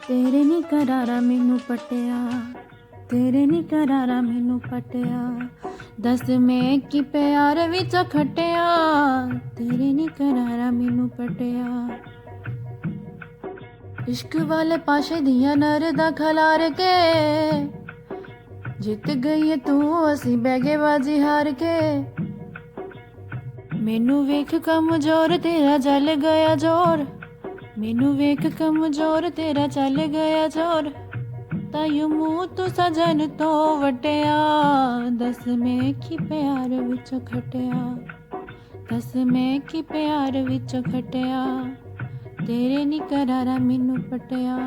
ਤੇਰੇ ਨੀ ਕਰਾਰਾ ਮੈਨੂੰ ਪਟਿਆ, ਤੇਰੇ ਨੀ ਕਰਾਰਾ ਮੈਨੂੰ ਪਟਿਆ। ਦੱਸ ਮੈਂ ਕੀ ਪਿਆਰ ਵਿੱਚ ਖਟਿਆ, ਤੇਰੇ ਨੀ ਕਰਾਰਾ ਮੈਨੂੰ ਪਟਿਆ। ਇਸ਼ਕ ਵਾਲੇ ਪਾਸ਼ੇ ਦੀਆਂ ਨਰਦਾ ਖਲਾਰ ਕੇ ਜਿੱਤ ਗਈ ਤੂੰ, ਅਸੀਂ ਬਹਿ ਗਏ ਬਾਜੀ ਹਾਰ ਕੇ। ਮੈਨੂੰ ਵੇਖ ਕਮਜ਼ੋਰ ਤੇਰਾ ਚੱਲ ਗਿਆ ਜ਼ੋਰ, ਮੈਨੂੰ ਵੇਖ ਕਮਜ਼ੋਰ ਤੇਰਾ ਚੱਲ ਗਿਆ ਜ਼ੋਰ। ਤਾਈਓ ਮੂੰਹ ਤੂੰ ਸਜਨ ਤੋਂ ਵਟਿਆ, ਦੱਸ ਮੈਂ ਕੀ ਪਿਆਰ ਵਿੱਚ ਖਟਿਆ, ਦੱਸ ਮੈਂ ਕੀ ਪਿਆਰ ਵਿੱਚ ਖਟਿਆ। ਤੇਰੇ ਨੀ ਕਰਾਰਾ ਮੈਨੂੰ ਪਟਿਆ।